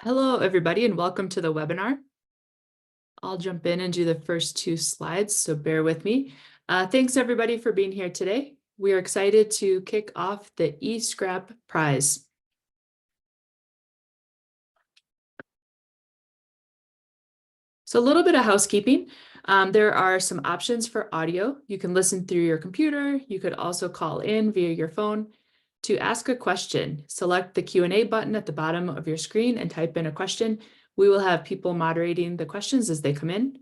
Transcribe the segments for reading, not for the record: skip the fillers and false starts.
Hello, everybody, and welcome to the webinar. I'll jump in and do the first two slides, so bear with me. Thanks, everybody, for being here today. We are excited to kick off the eScrap Prize. So a little bit of housekeeping. There are some options for audio. You can listen through your computer. You could also call in via your phone. To ask a question, select the Q&A button at the bottom of your screen and type in a question. We will have people moderating the questions as they come in.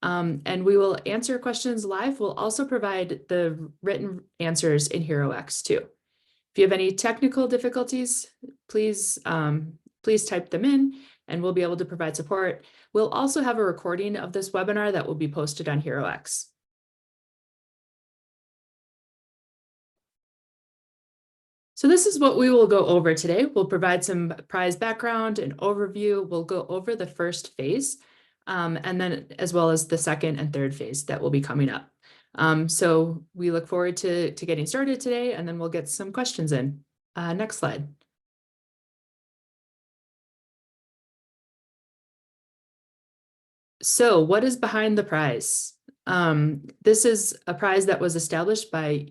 And we will answer questions live. We'll also provide the written answers in HeroX too. If you have any technical difficulties, please type them in and we'll be able to provide support. We'll also have a recording of this webinar that will be posted on HeroX. So this is what we will go over today. We'll provide some prize background and overview. We'll go over the first phase, and then as well as the second and third phase that will be coming up. So we look forward to getting started today, and then we'll get some questions in. Next slide. So what is behind the prize? This is a prize that was established by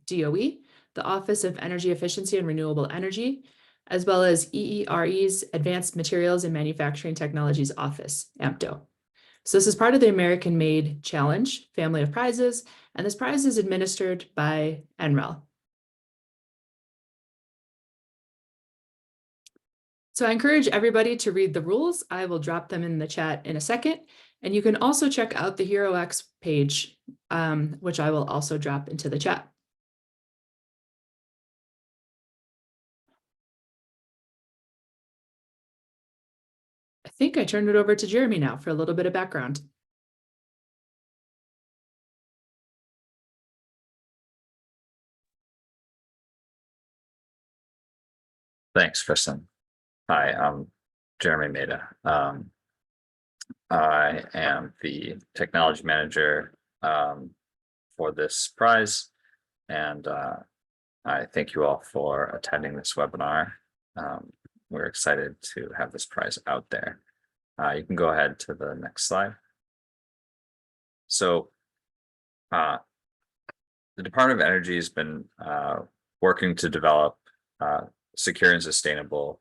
DOE, the Office of Energy Efficiency and Renewable Energy, as well as EERE's Advanced Materials and Manufacturing Technologies Office, AMPTO. So this is part of the American Made Challenge family of prizes, and this prize is administered by NREL. So I encourage everybody to read the rules. I will drop them in the chat in a second. And you can also check out the HeroX page, which I will also drop into the chat. I think I turned it over to Jeremy now for a little bit of background. Thanks, Kristen. Hi, I'm Jeremy Maida. I am the technology manager for this prize, and I thank you all for attending this webinar. We're excited to have this prize out there. You can go ahead to the next slide. So the Department of Energy has been working to develop secure and sustainable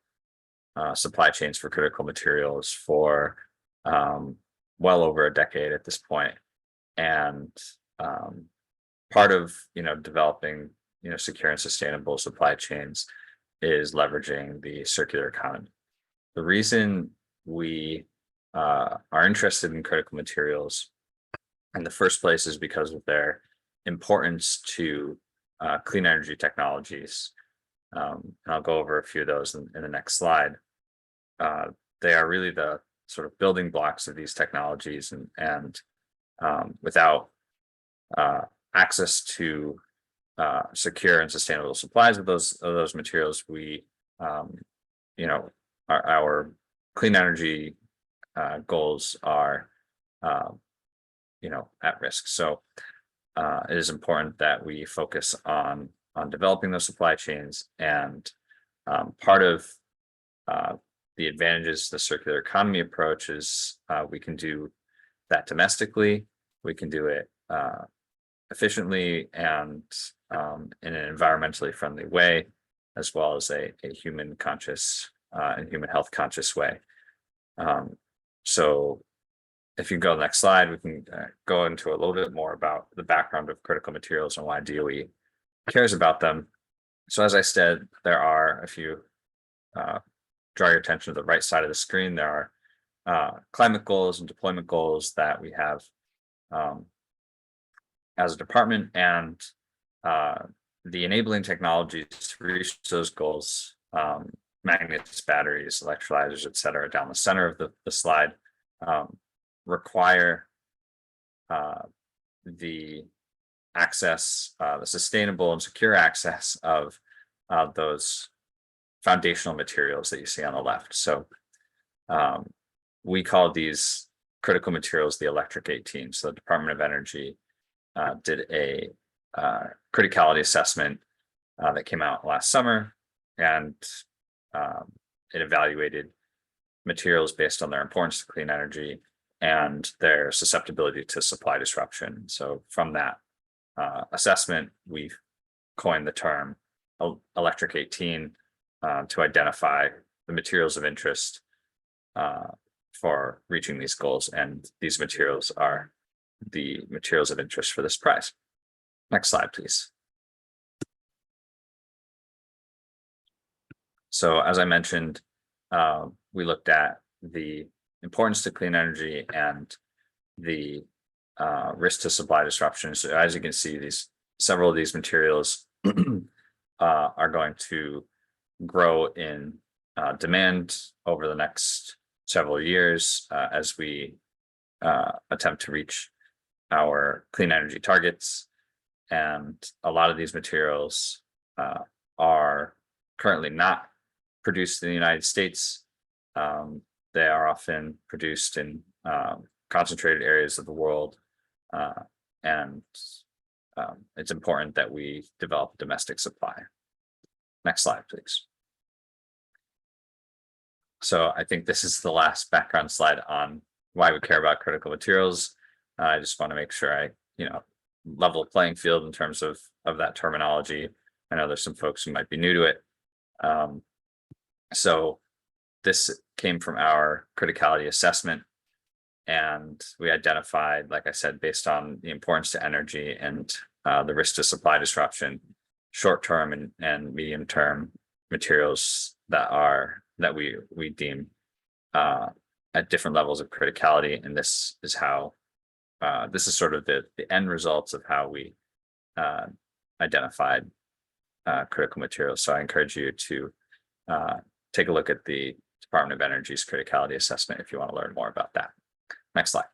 supply chains for critical materials for well over a decade at this point. And part of developing secure and sustainable supply chains is leveraging the circular economy. The reason we are interested in critical materials in the first place is because of their importance to clean energy technologies. And I'll go over a few of those in the next slide. They are really the sort of building blocks of these technologies, and without access to secure and sustainable supplies of those materials, we our clean energy goals are at risk. So it is important that we focus on developing those supply chains, and part of the advantages the circular economy approach is we can do that domestically, we can do it efficiently and in an environmentally friendly way, as well as a human conscious and human health conscious way. So if you go to the next slide, we can go into a little bit more about the background of critical materials and why DOE cares about them. So as I said, there are a few, draw your attention to the right side of the screen. There are climate goals and deployment goals that we have as a department, and the enabling technologies to reach those goals, magnets, batteries, electrolyzers, et cetera, down the center of the slide, require the access, the sustainable and secure access of those foundational materials that you see on the left. So we call these critical materials the electric 18. So the Department of Energy did a criticality assessment that came out last summer, and it evaluated materials based on their importance to clean energy and their susceptibility to supply disruption. So from that assessment, we coined the term Electric 18 to identify the materials of interest for reaching these goals. And these materials are the materials of interest for this prize. Next slide, please. So as I mentioned, we looked at the importance to clean energy and the risk to supply disruption. So as you can see, several of these materials are going to grow in demand over the next several years as we attempt to reach our clean energy targets. And a lot of these materials are currently not produced in the United States. They are often produced in concentrated areas of the world. And it's important that we develop a domestic supply. Next slide, please. So I think this is the last background slide on why we care about critical materials. I just want to make sure I, level the playing field in terms of that terminology. I know there's some folks who might be new to it. So this came from our criticality assessment, and we identified, like I said, based on the importance to energy and the risk to supply disruption, short-term and medium-term materials that we deem at different levels of criticality. And this is how this is sort of the end results of how we identified critical materials. So I encourage you to take a look at the Department of Energy's criticality assessment if you want to learn more about that. Next slide.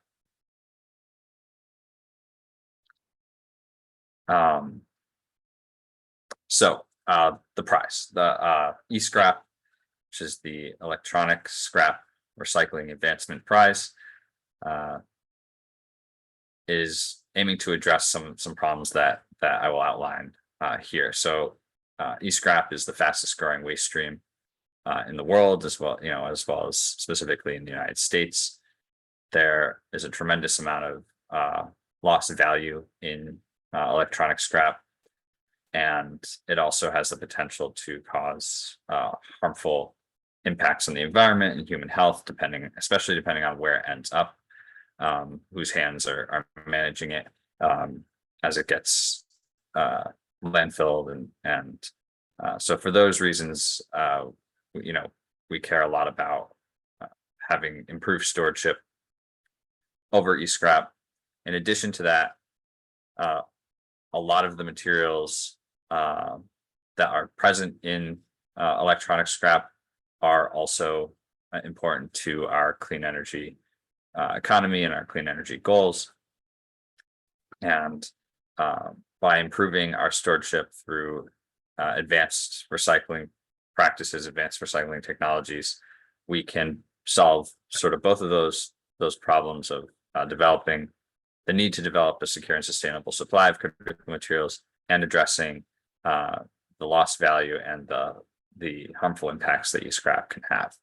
So the prize, the e-scrap, which is the Electronic Scrap Recycling Advancement Prize, is aiming to address some problems that I will outline here. So e-scrap is the fastest growing waste stream in the world, as well as specifically in the United States. There is a tremendous amount of lost value in electronic scrap, and it also has the potential to cause harmful impacts on the environment and human health, especially depending on where it ends up, whose hands are managing it as it gets landfilled, and so for those reasons, we care a lot about having improved stewardship over e-scrap. In addition to that, a lot of the materials that are present in electronic scrap are also important to our clean energy economy and our clean energy goals. And by improving our stewardship through advanced recycling practices, advanced recycling technologies, we can solve sort of both of those problems of developing the need to develop a secure and sustainable supply of critical materials and addressing the lost value and the harmful impacts that e-scrap can have.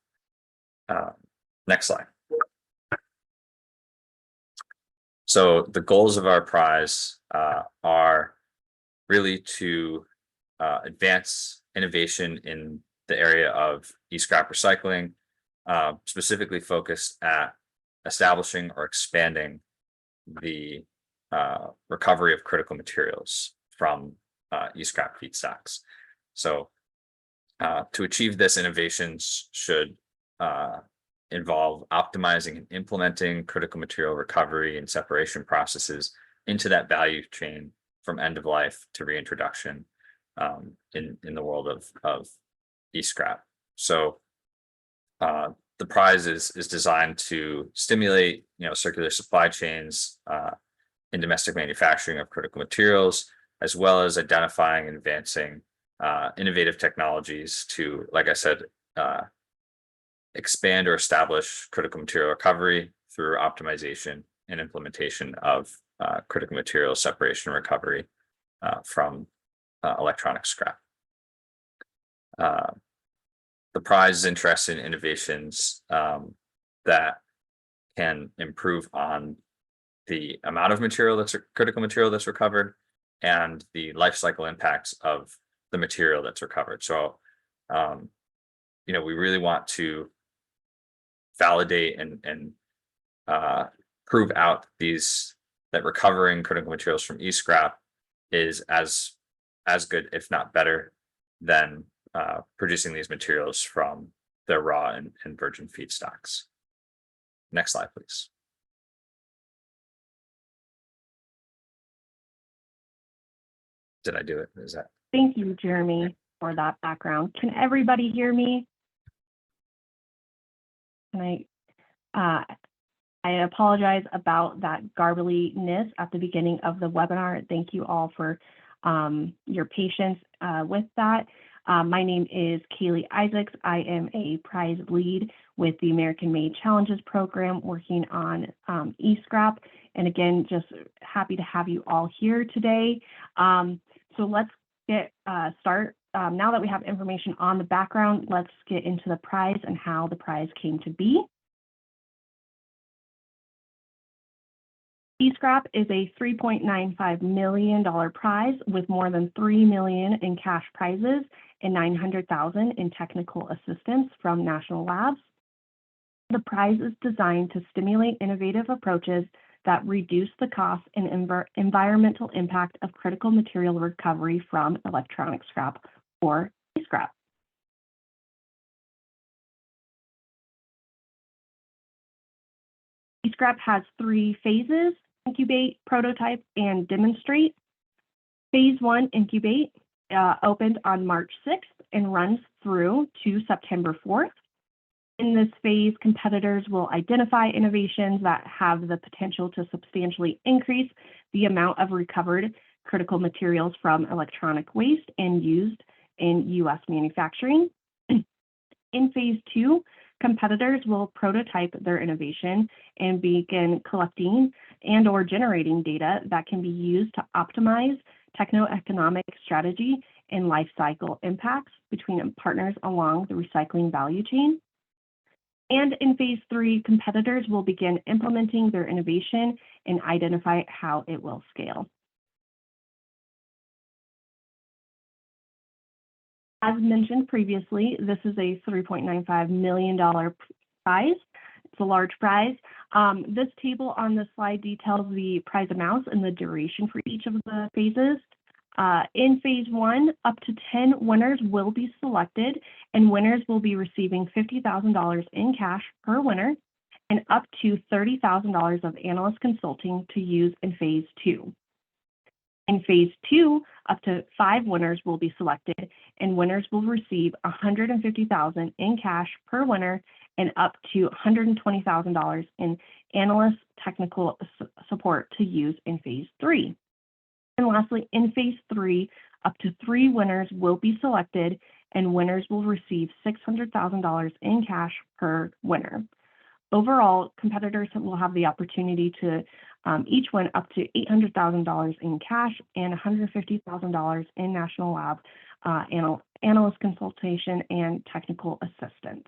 Next slide. So the goals of our prize are really to advance innovation in the area of e-scrap recycling, specifically focused at establishing or expanding the recovery of critical materials from e-scrap feedstocks. So to achieve this, innovations should involve optimizing and implementing critical material recovery and separation processes into that value chain from end of life to reintroduction in the world of e-scrap. So the prize is designed to stimulate circular supply chains in domestic manufacturing of critical materials, as well as identifying and advancing innovative technologies to, like I said, expand or establish critical material recovery through optimization and implementation of critical material separation and recovery from electronic scrap. the prize is interested in innovations that can improve on the amount of material that's critical material that's recovered and the life cycle impacts of the material that's recovered. So, we really want to validate and prove out that recovering critical materials from e-scrap is as good, if not better, than producing these materials from their raw and virgin feedstocks. Next slide, please. Did I do it? Is that? Thank you, Jeremy, for that background. Can everybody hear me? Can I apologize about that garbliness at the beginning of the webinar. Thank you all for your patience with that. My name is Kaylee Isaacs. I am a prize lead with the American Made Challenges program working on e-scrap. And again, just happy to have you all here today. So let's get start. Now that we have information on the background, let's get into the prize and how the prize came to be. E-scrap is a $3.95 million prize with more than $3 million in cash prizes and $900,000 in technical assistance from national labs. The prize is designed to stimulate innovative approaches that reduce the cost and environmental impact of critical material recovery from electronic scrap or e-scrap. E-scrap has 3 phases: incubate, prototype, and demonstrate. Phase 1, incubate, opened on March 6th and runs through to September 4th. In this phase, competitors will identify innovations that have the potential to substantially increase the amount of recovered critical materials from electronic waste and used in U.S. manufacturing. In phase 2, competitors will prototype their innovation and begin collecting and/or generating data that can be used to optimize techno-economic strategy and life cycle impacts between partners along the recycling value chain. And in phase 3, competitors will begin implementing their innovation and identify how it will scale. As mentioned previously, this is a $3.95 million prize. It's a large prize. This table on the slide details the prize amounts and the duration for each of the phases. In phase 1, up to 10 winners will be selected, and winners will be receiving $50,000 in cash per winner and up to $30,000 of analyst consulting to use in phase 2. In phase 2, up to 5 winners will be selected, and winners will receive $150,000 in cash per winner and up to $120,000 in analyst technical support to use in phase 3. And lastly, in phase 3, up to 3 winners will be selected, and winners will receive $600,000 in cash per winner. Overall, competitors will have the opportunity to each win up to $800,000 in cash and $150,000 in national lab analyst consultation and technical assistance.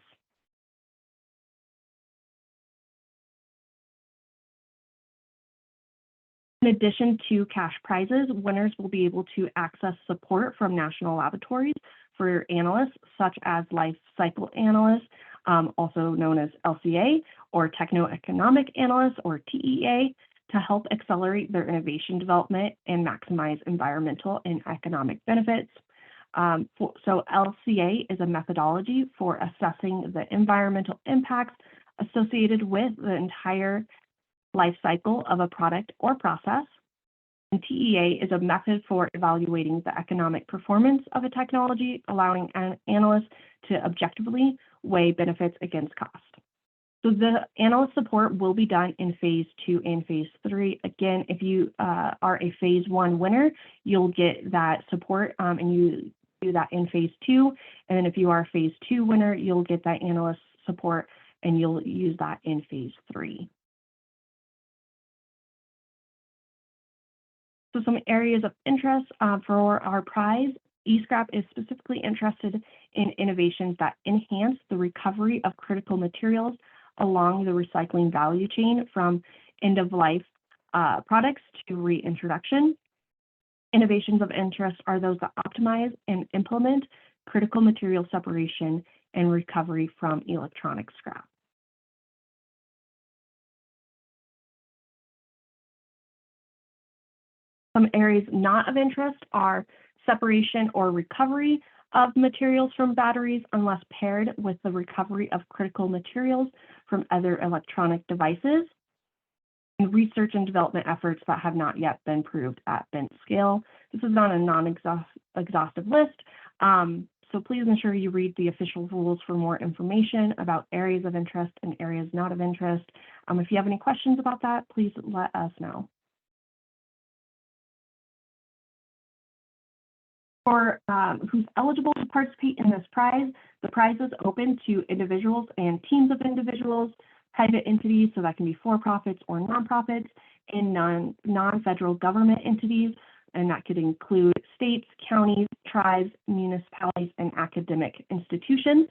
In addition to cash prizes, winners will be able to access support from national laboratories for analysts such as life cycle analysts, also known as LCA, or techno-economic analysts, or TEA, to help accelerate their innovation development and maximize environmental and economic benefits. So LCA is a methodology for assessing the environmental impacts associated with the entire life cycle of a product or process. And TEA is a method for evaluating the economic performance of a technology, allowing analysts to objectively weigh benefits against cost. So the analyst support will be done in phase 2 and phase 3. Again, if you are a phase 1 winner, you'll get that support and you do that in phase 2. And then if you are a phase 2 winner, you'll get that analyst support and you'll use that in phase 3. So some areas of interest for our prize eScrap is specifically interested in innovations that enhance the recovery of critical materials along the recycling value chain from end-of-life products to reintroduction. Innovations of interest are those that optimize and implement critical material separation and recovery from electronic scrap. Some areas not of interest are separation or recovery of materials from batteries unless paired with the recovery of critical materials from other electronic devices, and research and development efforts that have not yet been proved at bench scale. This is not a non-exhaustive list, so please ensure you read the official rules for more information about areas of interest and areas not of interest. If you have any questions about that, please let us know. For who's eligible to participate in this prize, the prize is open to individuals and teams of individuals, private entities, so that can be for-profits or nonprofits, and non-federal government entities, and that could include states, counties, tribes, municipalities, and academic institutions.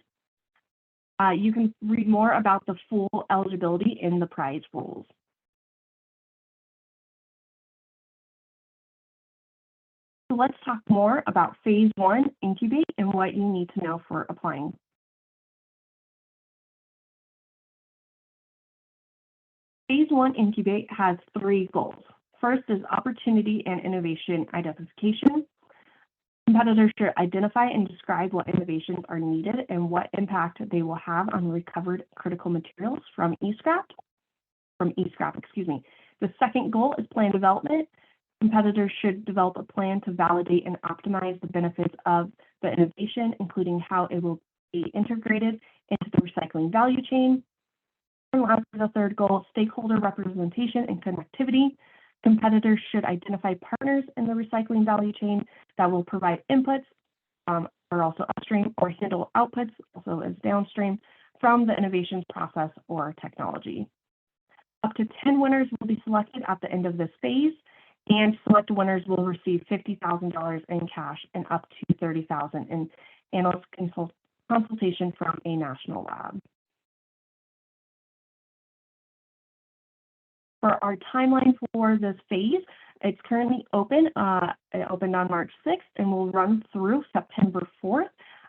You can read more about the full eligibility in the prize rules. So let's talk more about Phase 1, Incubate, and what you need to know for applying. Phase 1 Incubate has 3 goals. First is opportunity and innovation identification. Competitors should identify and describe what innovations are needed and what impact they will have on recovered critical materials from eScrap. The second goal is plan development. Competitors should develop a plan to validate and optimize the benefits of the innovation, including how it will be integrated into the recycling value chain. And lastly, the third goal, stakeholder representation and connectivity. Competitors should identify partners in the recycling value chain that will provide inputs, or also upstream, or handle outputs, also as downstream, from the innovations process or technology. Up to 10 winners will be selected at the end of this phase, and select winners will receive $50,000 in cash and up to $30,000 in analyst consultation from a national lab. For our timeline for this phase, it's currently open. It opened on March 6th and will run through September 4th,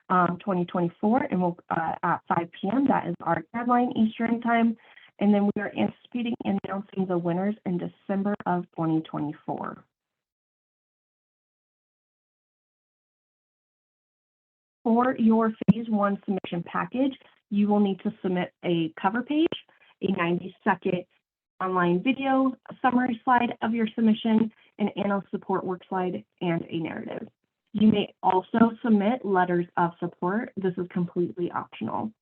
2024, and we'll at 5 p.m. That is our deadline Eastern time. And then we are anticipating announcing the winners in December of 2024. For your Phase 1 submission package, you will need to submit a cover page, a 90-second online video, a summary slide of your submission, an analyst support work slide, and a narrative. You may also submit letters of support. This is completely optional.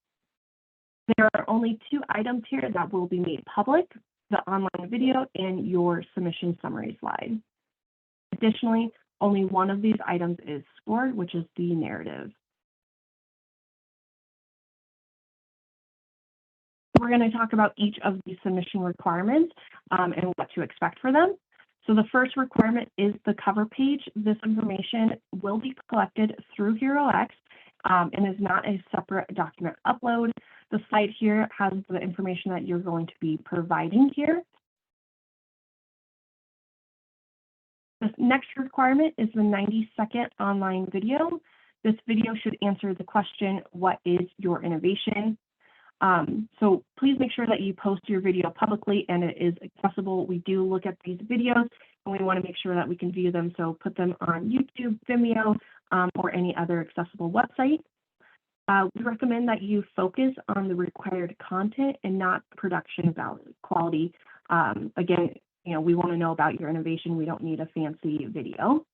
There are only 2 items here that will be made public, the online video and your submission summary slide. Additionally, only one of these items is scored, which is the narrative. We're going to talk about each of these submission requirements and what to expect for them. So the first requirement is the cover page. This information will be collected through HeroX and is not a separate document upload. The site here has the information that you're going to be providing here. The next requirement is the 90-second online video. This video should answer the question, what is your innovation? So please make sure that you post your video publicly and it is accessible. We do look at these videos and we want to make sure that we can view them. So put them on YouTube, Vimeo, or any other accessible website. We recommend that you focus on the required content and not production quality. Again, we want to know about your innovation. We don't need a fancy video.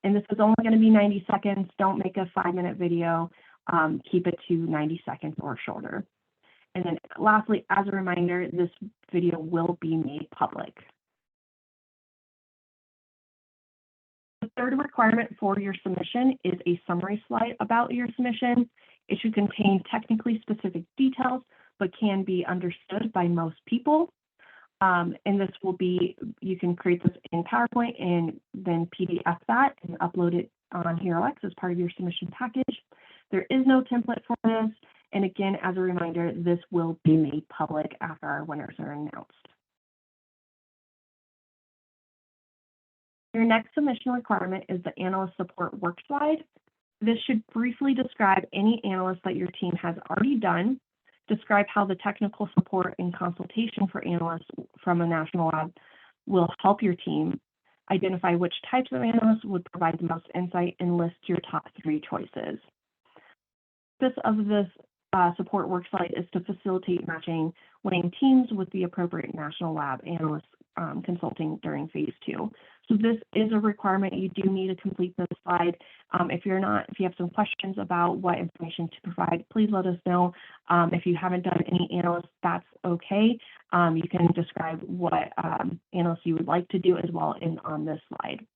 And this is only going to be 90 seconds. Don't make a 5-minute video. Keep it to 90 seconds or shorter. And then lastly, as a reminder, this video will be made public. The third requirement for your submission is a summary slide about your submission. It should contain technically specific details, but can be understood by most people. And this will be, you can create this in PowerPoint and then PDF that and upload it on HeroX as part of your submission package. There is no template for this. And again, as a reminder, this will be made public after our winners are announced. Your next submission requirement is the analyst support work slide. This should briefly describe any analyst that your team has already done, describe how the technical support and consultation for analysts from a national lab will help your team, identify which types of analysts would provide the most insight, and list your top 3 choices. The purpose of this support work slide is to facilitate matching winning teams with the appropriate national lab analysts consulting during phase 2. So this is a requirement. You do need to complete this slide. If you have some questions about what information to provide, please let us know. If you haven't done any analysts, that's okay. You can describe what analysts you would like to do as well on this slide.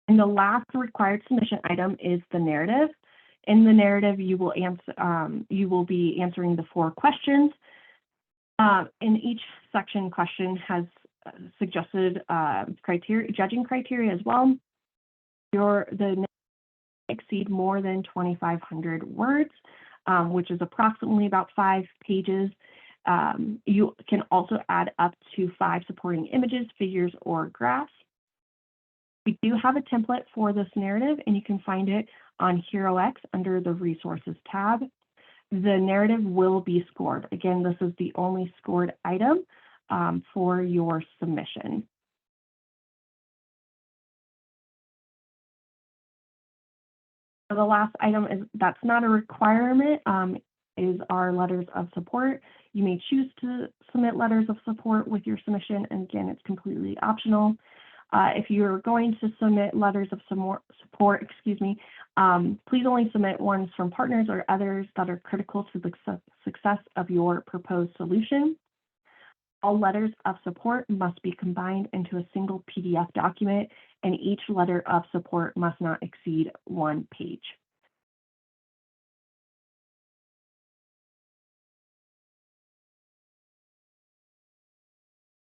And the last required submission item is the narrative. In the narrative, you will be answering the 4 questions. In each section, question has suggested judging criteria as well. The narrative exceed more than 2,500 words, which is approximately about 5 pages. You can also add up to 5 supporting images, figures, or graphs. We do have a template for this narrative, and you can find it on HeroX under the Resources tab. The narrative will be scored. Again, this is the only scored item for your submission. So the last item that's not a requirement is our letters of support. You may choose to submit letters of support with your submission, and again, it's completely optional. If you're going to submit letters of support, please only submit ones from partners or others that are critical to the success of your proposed solution. All letters of support must be combined into a single PDF document, and each letter of support must not exceed 1 page.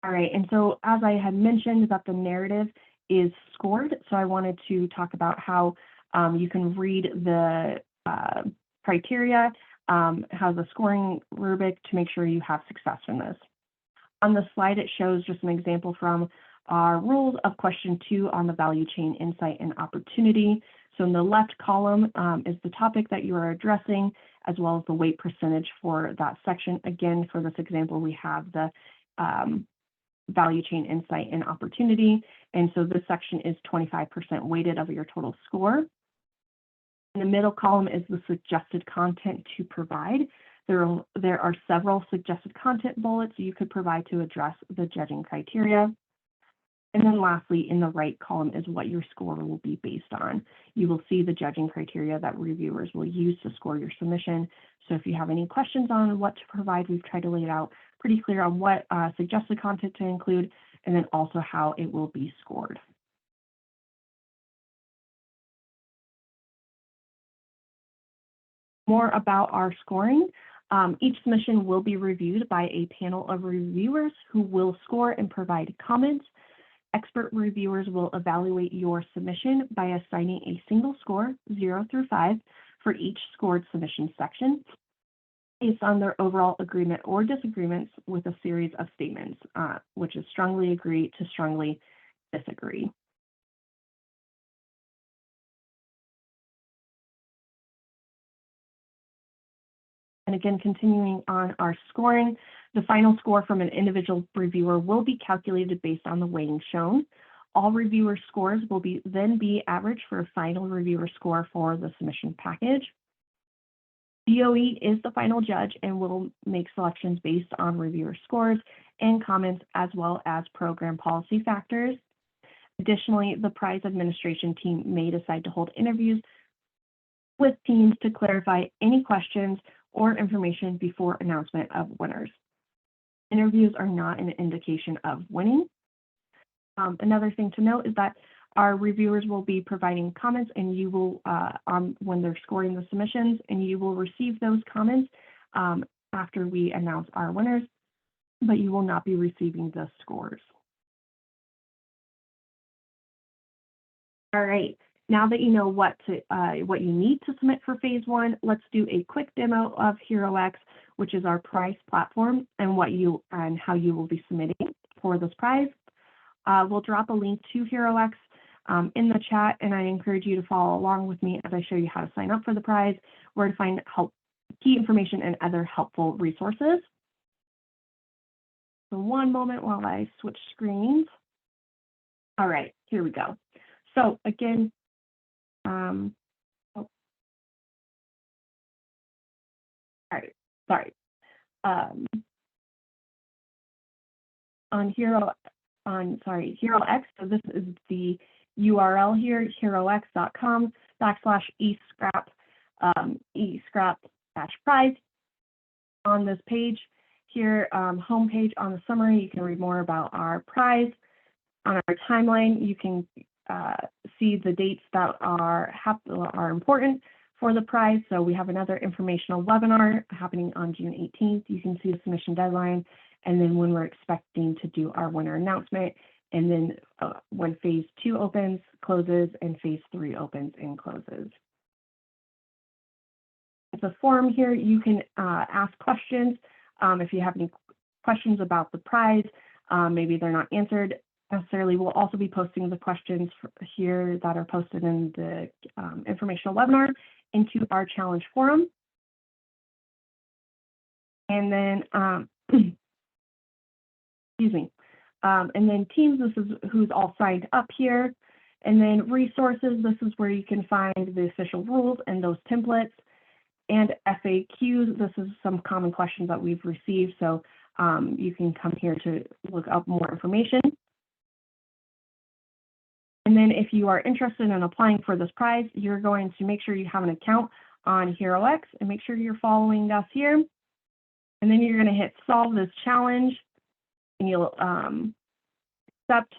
All right, and so as I had mentioned that the narrative is scored, so I wanted to talk about how you can read the criteria, how the scoring rubric to make sure you have success in this. On the slide, it shows just an example from our rules of question 2 on the value chain insight and opportunity. So in the left column is the topic that you are addressing, as well as the weight percentage for that section. Again, for this example, we have the value chain insight and opportunity. And so this section is 25% weighted of your total score. In the middle column is the suggested content to provide. There are several suggested content bullets you could provide to address the judging criteria. And then lastly, in the right column is what your score will be based on. You will see the judging criteria that reviewers will use to score your submission. So if you have any questions on what to provide, we've tried to lay it out pretty clear on what suggested content to include, and then also how it will be scored. More about our scoring. Each submission will be reviewed by a panel of reviewers who will score and provide comments. Expert reviewers will evaluate your submission by assigning a single score, 0 through 5, for each scored submission section, based on their overall agreement or disagreements with a series of statements, which is strongly agree to strongly disagree. And again, continuing on our scoring, the final score from an individual reviewer will be calculated based on the weighting shown. All reviewer scores will then be averaged for a final reviewer score for the submission package. DOE is the final judge and will make selections based on reviewer scores and comments, as well as program policy factors. Additionally, the prize administration team may decide to hold interviews with teams to clarify any questions or information before announcement of winners. Interviews are not an indication of winning. Another thing to note is that our reviewers will be providing comments, and you will, when they're scoring the submissions, and you will receive those comments after we announce our winners, but you will not be receiving the scores. All right, now that you know what you need to submit for phase one, let's do a quick demo of HeroX, which is our prize platform, and how you will be submitting for this prize. We'll drop a link to HeroX in the chat, and I encourage you to follow along with me as I show you how to sign up for the prize, where to find key information and other helpful resources. So one moment while I switch screens. All right, here we go. So again, all right, sorry. On HeroX, so this is the URL here, herox.com/escrap-prize. On this page here, homepage on the summary, you can read more about our prize. On our timeline, you can see the dates that are important for the prize. So we have another informational webinar happening on June 18th. You can see the submission deadline, and then when we're expecting to do our winner announcement, and then when phase 2 opens, closes, and phase 3 opens and closes. It's a forum here. You can ask questions if you have any questions about the prize. Maybe they're not answered necessarily. We'll also be posting the questions here that are posted in the informational webinar into our challenge forum. And then, excuse me, and then teams, this is who's all signed up here. And then resources, this is where you can find the official rules and those templates. And FAQs, this is some common questions that we've received. So you can come here to look up more information. And then if you are interested in applying for this prize, you're going to make sure you have an account on HeroX and make sure you're following us here. And then you're going to hit solve this challenge, and you'll accept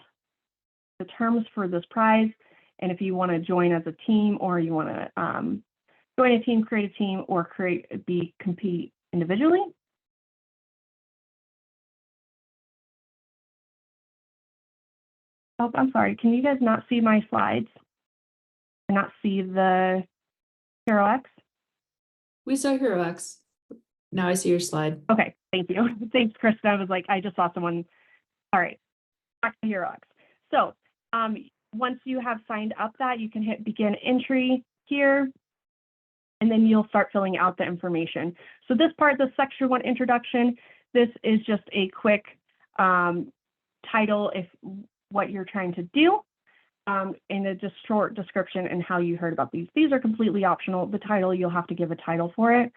the terms for this prize. And if you want to join as a team, or you want to join a team, create a team, or compete individually. Oh, I'm sorry. Can you guys not see my slides? And not see the HeroX? We saw HeroX. Now I see your slide. Okay, thank you. Thanks, Krista. I was like, I just saw someone. All right, back to HeroX. So once you have signed up that, you can hit begin entry here, and then you'll start filling out the information. So this part, the section 1 introduction, this is just a quick title, if what you're trying to do, and a just short description and how you heard about these. These are completely optional. The title, you'll have to give a title for it.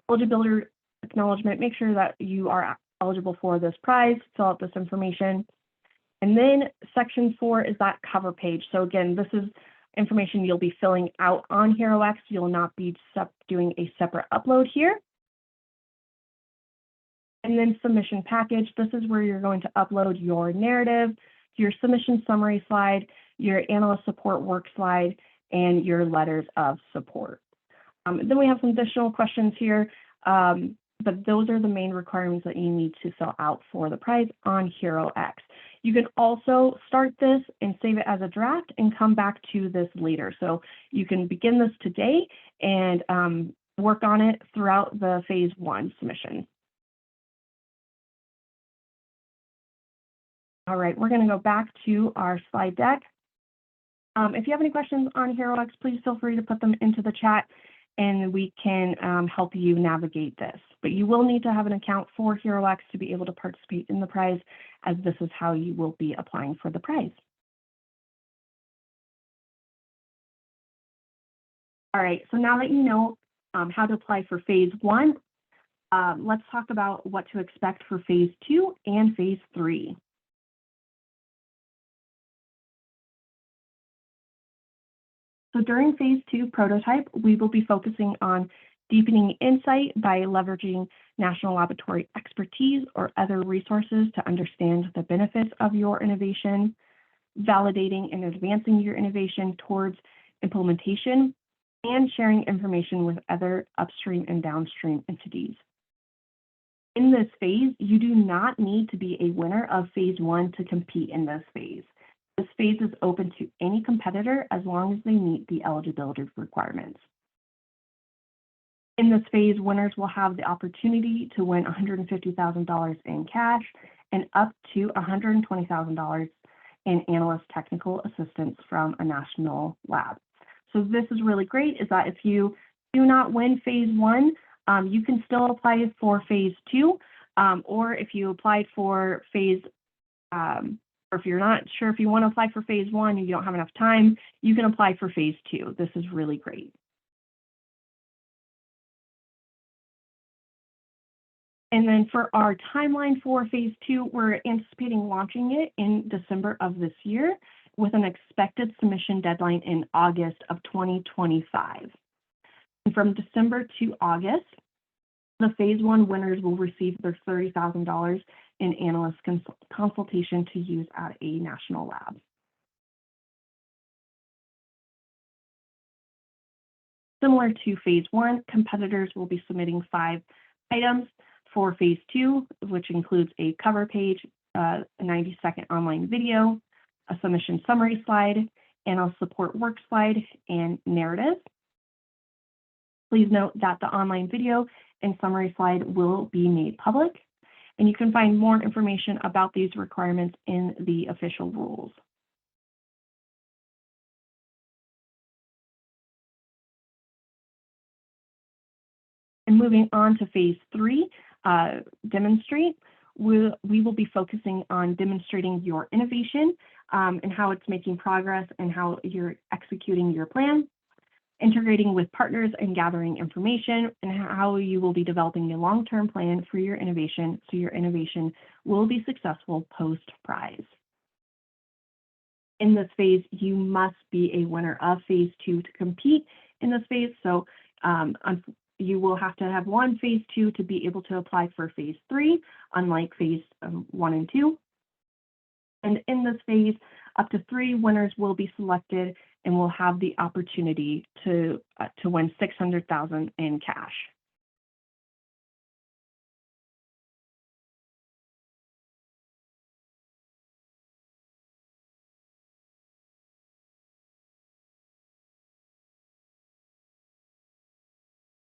Eligibility acknowledgement, make sure that you are eligible for this prize, fill out this information. And then section 4 is that cover page. So again, this is information you'll be filling out on HeroX. You'll not be doing a separate upload here. And then submission package. This is where you're going to upload your narrative, your submission summary slide, your analyst support work slide, and your letters of support. Then we have some additional questions here, but those are the main requirements that you need to fill out for the prize on HeroX. You can also start this and save it as a draft and come back to this later. So you can begin this today and work on it throughout the phase 1 submission. All right, we're going to go back to our slide deck. If you have any questions on HeroX, please feel free to put them into the chat, and we can help you navigate this. But you will need to have an account for HeroX to be able to participate in the prize, as this is how you will be applying for the prize. All right, so now that you know how to apply for phase 1, let's talk about what to expect for phase 2 and phase 3. So during phase 2 prototype, we will be focusing on deepening insight by leveraging national laboratory expertise or other resources to understand the benefits of your innovation, validating and advancing your innovation towards implementation, and sharing information with other upstream and downstream entities. In this phase, you do not need to be a winner of phase 1 to compete in this phase. This phase is open to any competitor as long as they meet the eligibility requirements. In this phase, winners will have the opportunity to win $150,000 in cash and up to $120,000 in analyst technical assistance from a national lab. So this is really great, is that if you do not win phase one, you can still apply for phase two, or if you applied for phase, or if you're not sure if you want to apply for phase one and you don't have enough time, you can apply for phase two. This is really great. And then for our timeline for phase two, we're anticipating launching it in December of this year with an expected submission deadline in August of 2025. And from December to August, the phase one winners will receive their $30,000 in analyst consultation to use at a national lab. Similar to phase one, competitors will be submitting 5 items for phase two, which includes a cover page, a 90-second online video, a submission summary slide, analyst support work slide, and narrative. Please note that the online video and summary slide will be made public, and you can find more information about these requirements in the official rules. And moving on to phase three, demonstrate, we will be focusing on demonstrating your innovation and how it's making progress and how you're executing your plan, integrating with partners and gathering information, and how you will be developing a long-term plan for your innovation so your innovation will be successful post-prize. In this phase, you must be a winner of phase two to compete in this phase. So you will have to have won phase two to be able to apply for phase three, unlike phase 1 and 2. And in this phase, up to 3 winners will be selected and will have the opportunity to win $600,000 in cash.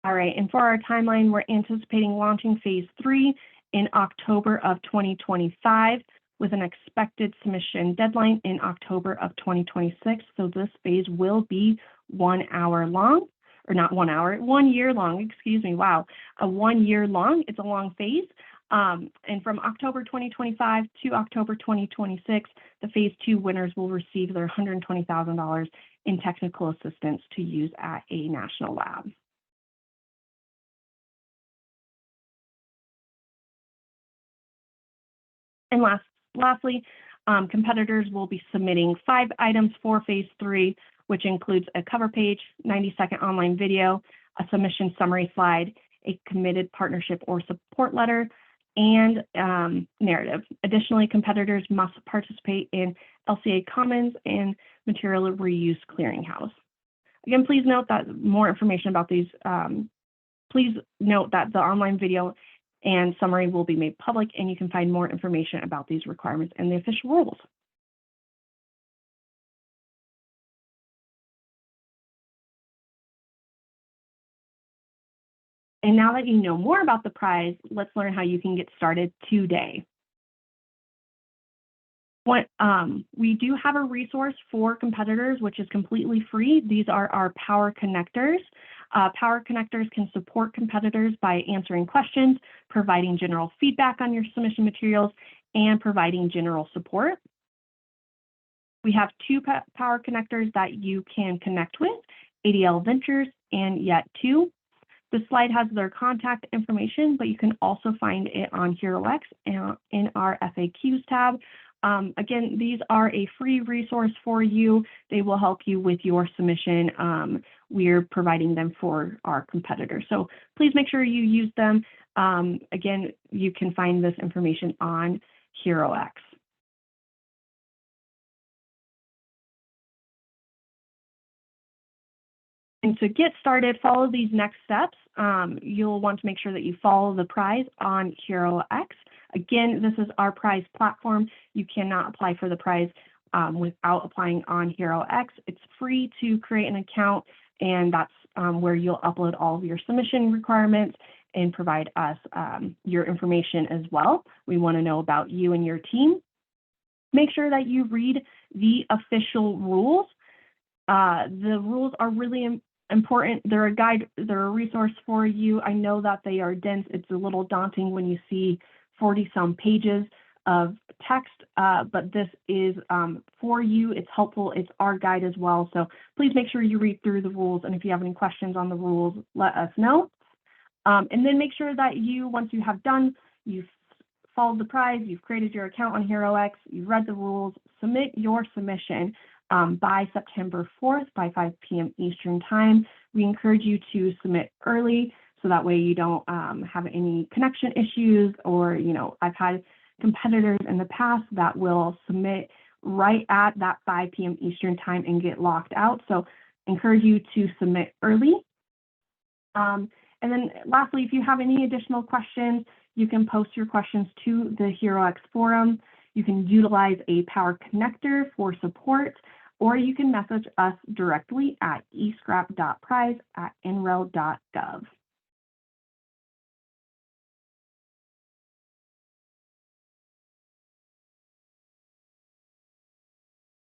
All right, and for our timeline, we're anticipating launching phase 3 in October of 2025 with an expected submission deadline in October of 2026. So this phase will be 1 hour long, or not 1 hour, 1 year long, excuse me, wow, 1 year long, it's a long phase. And from October 2025 to October 2026, the phase 2 winners will receive their $120,000 in technical assistance to use at a national lab. And lastly, competitors will be submitting 5 items for phase 3, which includes a cover page, 90-second online video, a submission summary slide, a committed partnership or support letter, and narrative. Additionally, competitors must participate in LCA Commons and Material Reuse Clearinghouse. Again, please note that more information about these, please note that the online video and summary will be made public, and you can find more information about these requirements in the official rules. And now that you know more about the prize, let's learn how you can get started today. We do have a resource for competitors, which is completely free. These are our Power Connectors. Power Connectors can support competitors by answering questions, providing general feedback on your submission materials, and providing general support. We have 2 Power Connectors that you can connect with, ADL Ventures and Yet2. The slide has their contact information, but you can also find it on HeroX and in our FAQs tab. Again, these are a free resource for you. They will help you with your submission. We're providing them for our competitors. So please make sure you use them. Again, you can find this information on HeroX. And to get started, follow these next steps. You'll want to make sure that you follow the prize on HeroX. Again, this is our prize platform. You cannot apply for the prize without applying on HeroX. It's free to create an account, and that's where you'll upload all of your submission requirements and provide us your information as well. We want to know about you and your team. Make sure that you read the official rules. The rules are really important. They're a guide, they're a resource for you. I know that they are dense. It's a little daunting when you see 40-some pages of text, but this is for you. It's helpful. It's our guide as well. So please make sure you read through the rules. And if you have any questions on the rules, let us know. And then make sure that once you have done, you've followed the prize, you've created your account on HeroX, you've read the rules, submit your submission by September 4th by 5 p.m. Eastern time. We encourage you to submit early so that way you don't have any connection issues, or, I've had competitors in the past that will submit right at that 5 p.m. Eastern time and get locked out. So encourage you to submit early. And then lastly, if you have any additional questions, you can post your questions to the HeroX forum. You can utilize a Power Connector for support, or you can message us directly at escrap.prize@nrel.gov.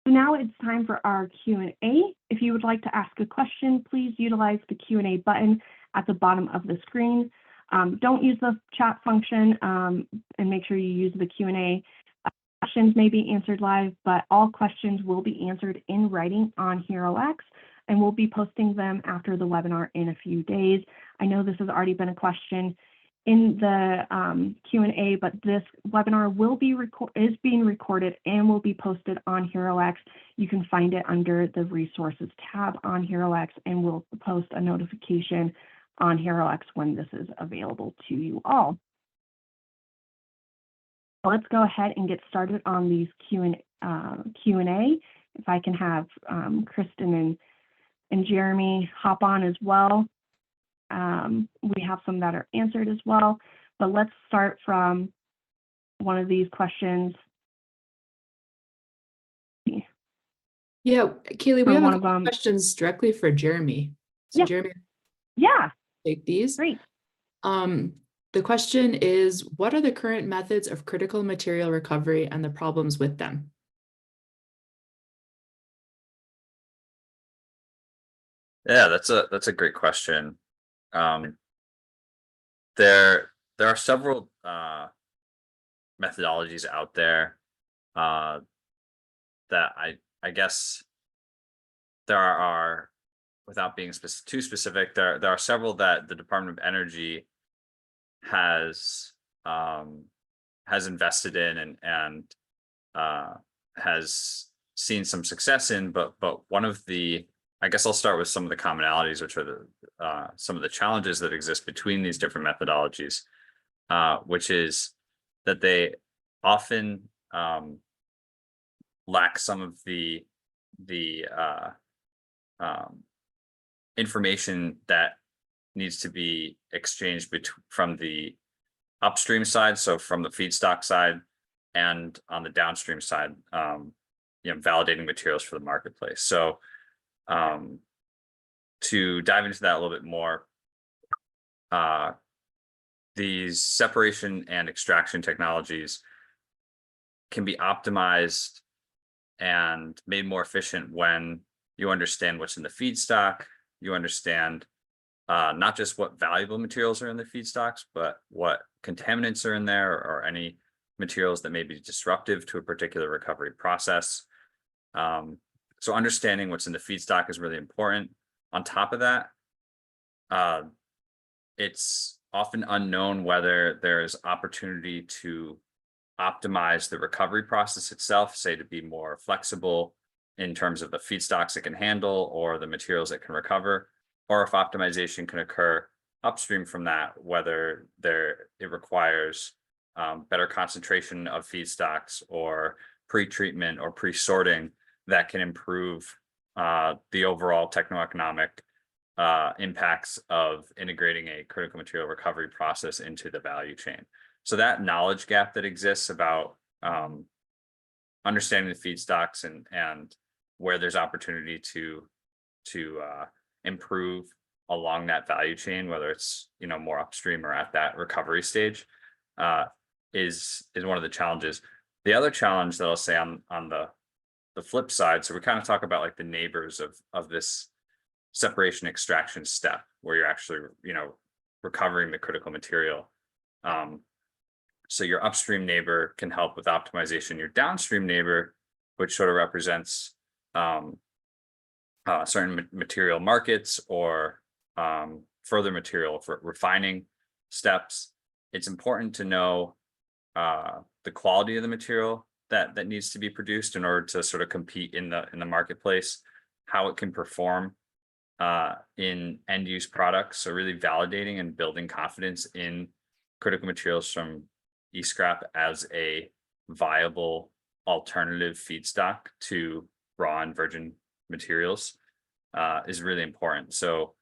So now it's time for our Q&A. If you would like to ask a question, please utilize the Q&A button at the bottom of the screen. Don't use the chat function, and make sure you use the Q&A. Questions may be answered live, but all questions will be answered in writing on HeroX, and we'll be posting them after the webinar in a few days. I know this has already been a question in the Q&A, but this webinar is being recorded and will be posted on HeroX. You can find it under the resources tab on HeroX, and we'll post a notification on HeroX when this is available to you all. Let's go ahead and get started on these Q&A. If I can have Kristen and Jeremy hop on as well. We have some that are answered as well, but let's start from one of these questions. Yeah, Kaylee, we have one a of couple them. questions directly for Jeremy. So Yeah. Jeremy, Yeah, take these. great. The question is, what are the current methods of critical material recovery and the problems with them? Yeah, that's a great question. There are several methodologies out there that I guess there are, without being too specific, there are several that the Department of Energy has invested in and has seen some success in, but one of the, I guess I'll start with some of the commonalities, which are some of the challenges that exist between these different methodologies, which is that they often lack some of the information that needs to be exchanged from the upstream side, so from the feedstock side, and on the downstream side, validating materials for the marketplace. So to dive into that a little bit more, these separation and extraction technologies can be optimized and made more efficient when you understand what's in the feedstock, you understand not just what valuable materials are in the feedstocks, but what contaminants are in there, or any materials that may be disruptive to a particular recovery process. So understanding what's in the feedstock is really important. On top of that, it's often unknown whether there is opportunity to optimize the recovery process itself, say to be more flexible in terms of the feedstocks it can handle or the materials it can recover, or if optimization can occur upstream from that, whether it requires better concentration of feedstocks or pre-treatment or pre-sorting that can improve the overall techno-economic impacts of integrating a critical material recovery process into the value chain. So that knowledge gap that exists about understanding the feedstocks and where there's opportunity to improve along that value chain, whether it's more upstream or at that recovery stage, is one of the challenges. The other challenge that I'll say on the flip side, so we kind of talk about like the neighbors of this separation extraction step, where you're actually recovering the critical material. So your upstream neighbor can help with optimization. Your downstream neighbor, which sort of represents certain material markets or further material for refining steps, it's important to know the quality of the material that needs to be produced in order to sort of compete in the marketplace, how it can perform in end use products. So really validating and building confidence in critical materials from e-scrap as a viable alternative feedstock to raw and virgin materials is really important. So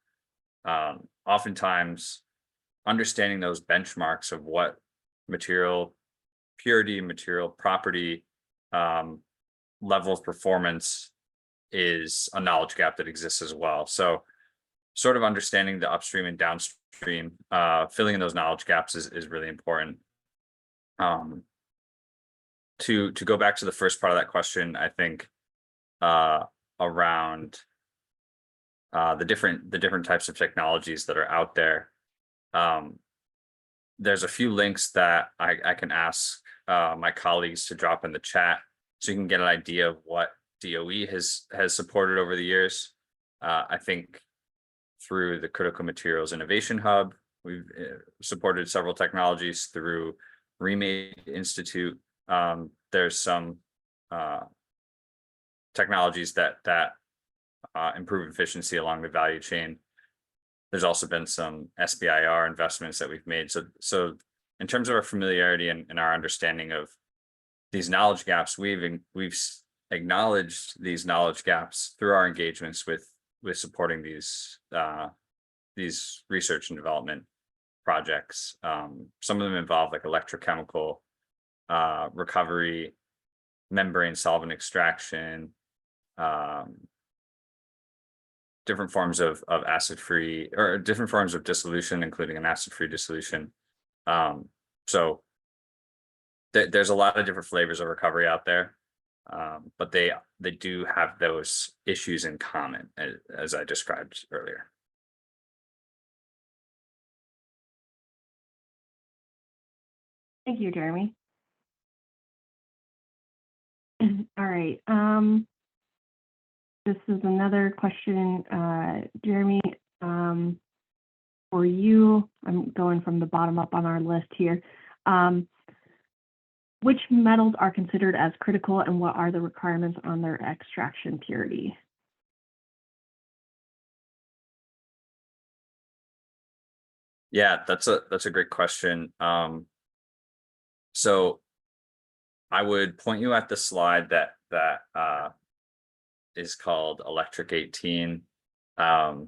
oftentimes understanding those benchmarks of what material purity, material property, level of performance is a knowledge gap that exists as well. So sort of understanding the upstream and downstream, filling in those knowledge gaps is really important. To go back to the first part of that question, I think around the different types of technologies that are out there. There's a few links that I can ask my colleagues to drop in the chat, so you can get an idea of what DOE has supported over the years. I think through the Critical Materials Innovation Hub, we've supported several technologies. Through Remade Institute, there's some technologies that improve efficiency along the value chain. There's also been some SBIR investments that we've made. So in terms of our familiarity and our understanding of these knowledge gaps, we've acknowledged these knowledge gaps through our engagements with supporting these research and development projects. Some of them involve like electrochemical recovery, membrane solvent extraction, different forms of acid-free or different forms of dissolution, including an acid-free dissolution. So there's a lot of different flavors of recovery out there, but they do have those issues in common, as I described earlier. Thank you, Jeremy. All right. This is another question, Jeremy, for you. I'm going from the bottom up on our list here. Which metals are considered as critical, and what are the requirements on their extraction purity? Yeah, that's a great question. So I would point you at the slide that is called Electric 18, or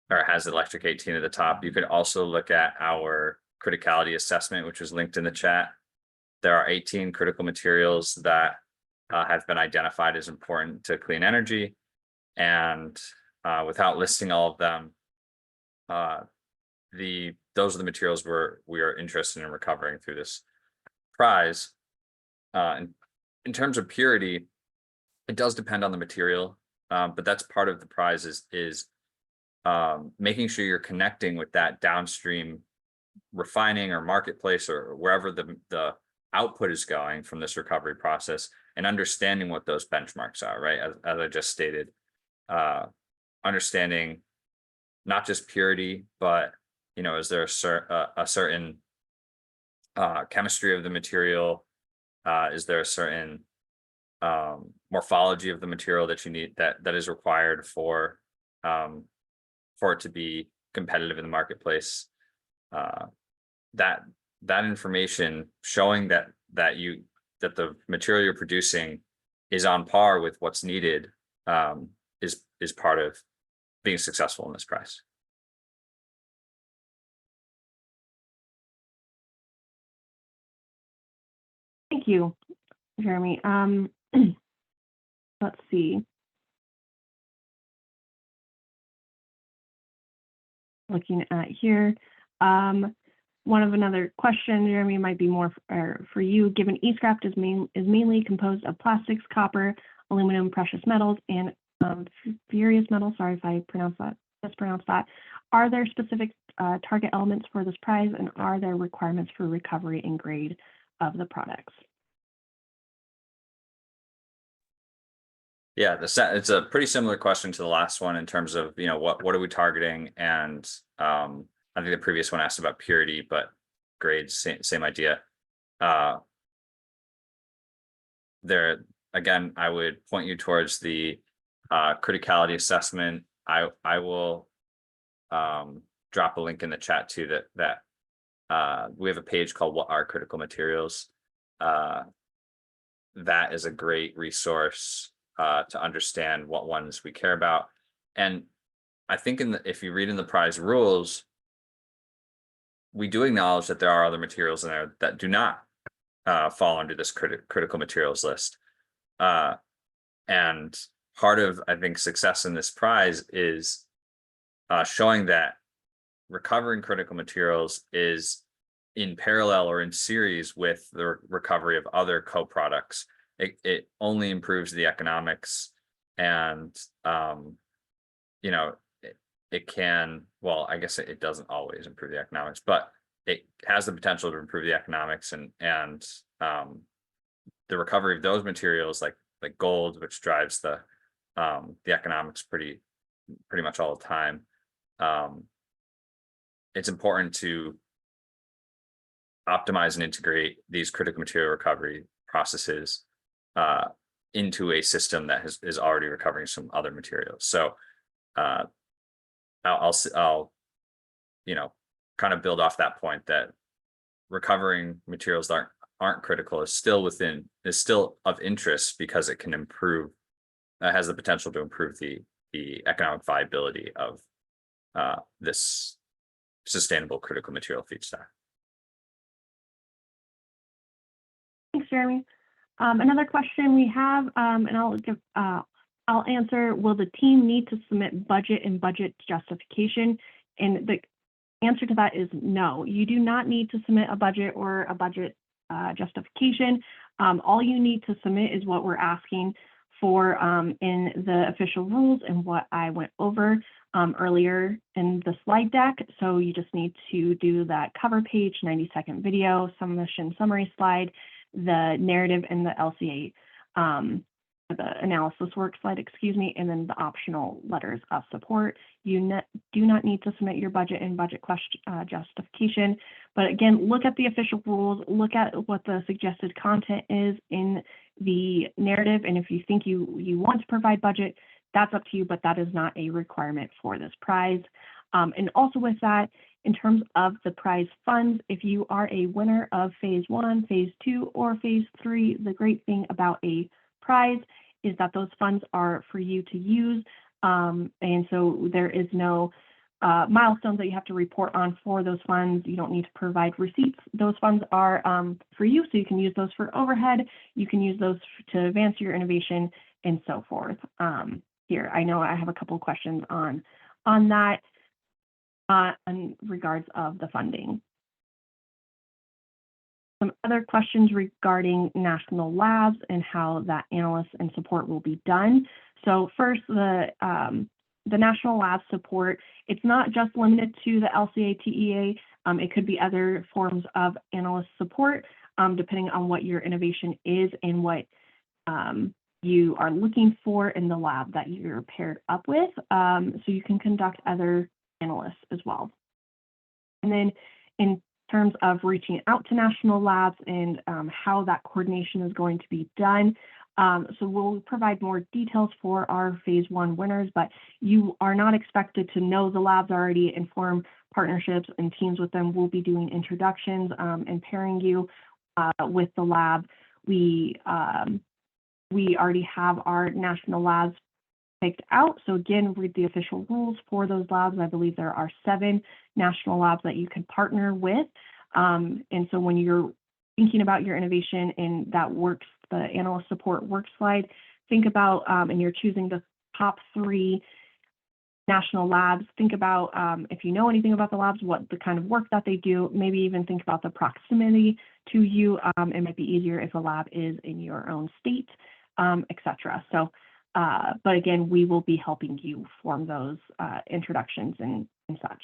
has Electric 18 at the top. You could also look at our criticality assessment, which was linked in the chat. There are 18 critical materials that have been identified as important to clean energy. And without listing all of them, those are the materials we are interested in recovering through this prize. In terms of purity, it does depend on the material, but that's part of the prize is making sure you're connecting with that downstream refining or marketplace or wherever the output is going from this recovery process, and understanding what those benchmarks are, right? As I just stated, understanding not just purity, but is there a certain chemistry of the material? Is there a certain morphology of the material that you need that is required for it to be competitive in the marketplace? That information showing that the material you're producing is on par with what's needed is part of being successful in this prize. Thank you. Jeremy. Let's see. Looking at here. Another question, Jeremy, might be more for you. Given e-scrap is mainly composed of plastics, copper, aluminum, precious metals, and furious metals. Sorry if I mispronounced that. Are there specific target elements for this prize, and are there requirements for recovery and grade of the products? Yeah, it's a pretty similar question to the last one in terms of, you know, what are we targeting? And I think the previous one asked about purity, but grades, same idea. There, again, I would point you towards the criticality assessment. I will drop a link in the chat too that we have a page called What Are Critical Materials? That is a great resource to understand what ones we care about. And I think if you read in the prize rules, we do acknowledge that there are other materials in there that do not fall under this critical materials list. And part of, I think, success in this prize is showing that recovering critical materials is in parallel or in series with the recovery of other co-products. It only improves the economics, and you know, it can, well, I guess it doesn't always improve the economics, but it has the potential to improve the economics, and the recovery of those materials like gold, which drives the economics pretty much all the time. It's important to optimize and integrate these critical material recovery processes into a system that is already recovering some other materials. So I'll you know, kind of build off that point that recovering materials that aren't critical is still of interest, because it can improve, has the potential to improve the economic viability of this sustainable critical material feedstock. Thanks, Jeremy. Another question we have, and I'll answer, will the team need to submit budget and budget justification? And the answer to that is no. You do not need to submit a budget or a budget justification. All you need to submit is what we're asking for in the official rules and what I went over earlier in the slide deck. So you just need to do that cover page, 90-second video, submission summary slide, the narrative, and the LCA, the analysis work slide, excuse me, and then the optional letters of support. You do not need to submit your budget and budget question justification. But again, look at the official rules, look at what the suggested content is in the narrative, and if you think you want to provide budget, that's up to you, but that is not a requirement for this prize. And also with that, in terms of the prize funds, if you are a winner of phase 1, phase 2, or phase 3, the great thing about a prize is that those funds are for you to use. And so there is no milestones that you have to report on for those funds. You don't need to provide receipts. Those funds are for you, so you can use those for overhead. You can use those to advance your innovation and so forth. Here, I know I have a couple of questions on that in regards of the funding. Some other questions regarding national labs and how that analysis and support will be done. So first, the national lab support, it's not just limited to the LCA TEA. It could be other forms of analyst support, depending on what your innovation is and what you are looking for in the lab that you're paired up with. So you can conduct other analysts as well. And then in terms of reaching out to national labs and how that coordination is going to be done. So we'll provide more details for our phase 1 winners, but you are not expected to know the labs already and form partnerships and teams with them. We'll be doing introductions and pairing you with the lab. We already have our national labs picked out. So again, read the official rules for those labs. I believe there are 7 national labs that you can partner with. And so when you're thinking about your innovation and that works the analyst support work slide, think about, and you're choosing the top 3 national labs, think about if you know anything about the labs, what the kind of work that they do, maybe even think about the proximity to you. It might be easier if a lab is in your own state, etc. So, but again, we will be helping you form those introductions and such.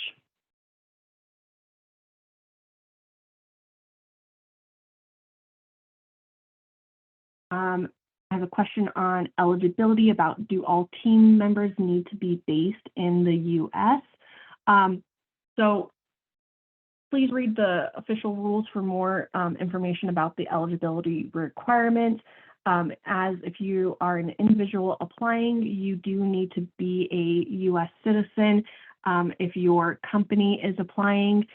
I have a question on eligibility about, do all team members need to be based in the US? So please read the official rules for more information about the eligibility requirements. As if you are an individual applying, you do need to be a US citizen. If your company is applying,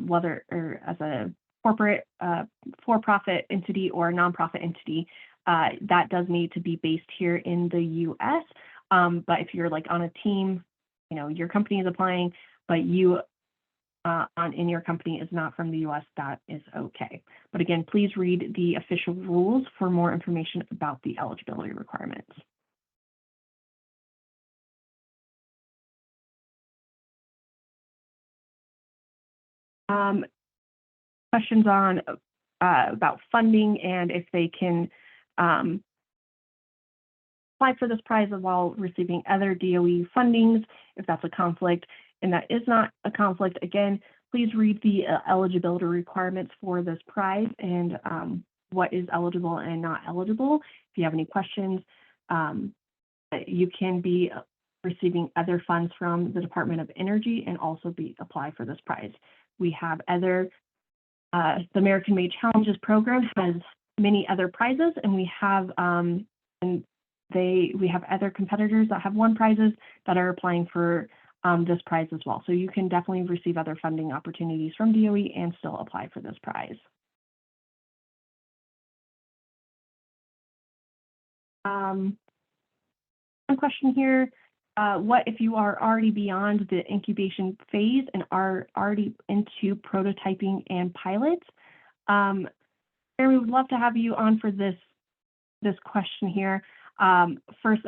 whether or as a corporate for-profit entity or a nonprofit entity, that does need to be based here in the US. But if you're like on a team, you know, your company is applying, but you in your company is not from the US, that is okay. But again, please read the official rules for more information about the eligibility requirements. Questions on about funding and if they can apply for this prize while receiving other DOE fundings, if that's a conflict, and that is not a conflict. Again, please read the eligibility requirements for this prize and what is eligible and not eligible. If you have any questions, you can be receiving other funds from the Department of Energy and also apply for this prize. We have other, the American Made Challenges program has many other prizes, and we have we have other competitors that have won prizes that are applying for this prize as well. So you can definitely receive other funding opportunities from DOE and still apply for this prize. One question here, what if you are already beyond the incubation phase and are already into prototyping and pilots? Aaron, we would love to have you on for this question here. First,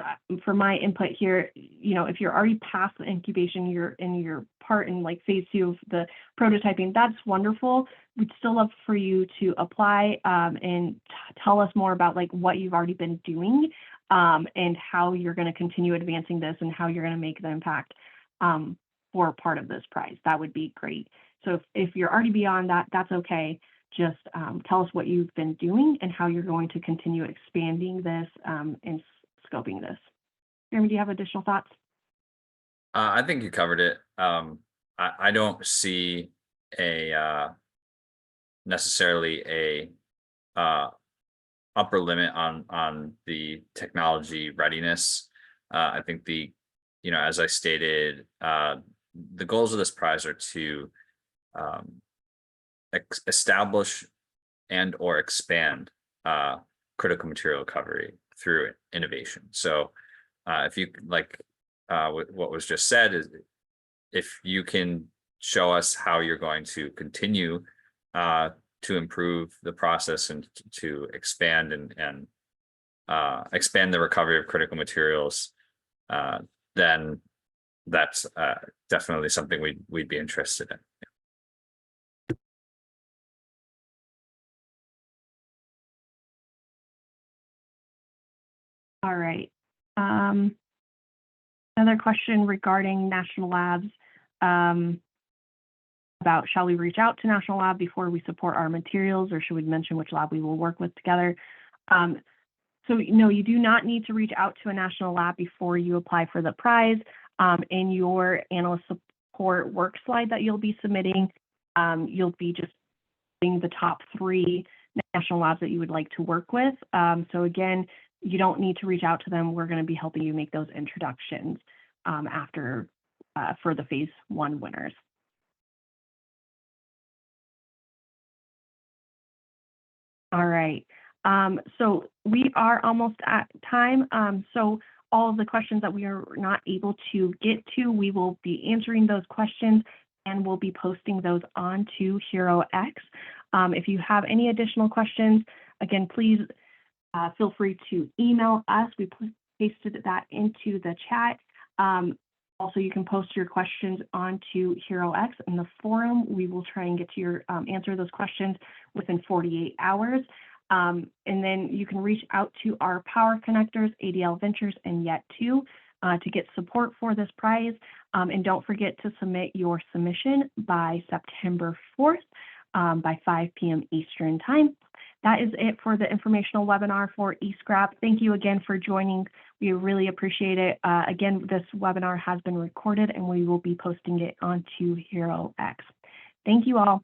for my input here, you know, if you're already past the incubation, you're in your part in like phase 2 of the prototyping, that's wonderful. We'd still love for you to apply and tell us more about like what you've already been doing and how you're going to continue advancing this and how you're going to make the impact for part of this prize. That would be great. So if you're already beyond that, that's okay. Just tell us what you've been doing and how you're going to continue expanding this and scoping this. Jeremy, do you have additional thoughts? I think you covered it. I don't see a necessarily a upper limit on the technology readiness. I think you know, as I stated, the goals of this prize are to establish and or expand critical material recovery through innovation. So if you like what was just said, is if you can show us how you're going to continue to improve the process and to expand and expand the recovery of critical materials, then that's definitely something we'd be interested in. All right. Another question regarding national labs about, shall we reach out to national lab before we support our materials, or should we mention which lab we will work with together? So no, you do not need to reach out to a national lab before you apply for the prize. In your analyst support work slide that you'll be submitting, you'll be just putting the top 3 national labs that you would like to work with. So again, you don't need to reach out to them. We're going to be helping you make those introductions after for the phase 1 winners. All right. So we are almost at time. So all of the questions that we are not able to get to, we will be answering those questions and we'll be posting those onto HeroX. If you have any additional questions, again, please feel free to email us. We pasted that into the chat. Also, you can post your questions onto HeroX in the forum. We will try and get to your answer those questions within 48 hours. And then you can reach out to our power connectors, ADL Ventures and Yet2, to get support for this prize. And don't forget to submit your submission by September 4th by 5 p.m. Eastern Time. That is it for the informational webinar for eScrap. Thank you again for joining. We really appreciate it. Again, this webinar has been recorded and we will be posting it onto HeroX. Thank you all.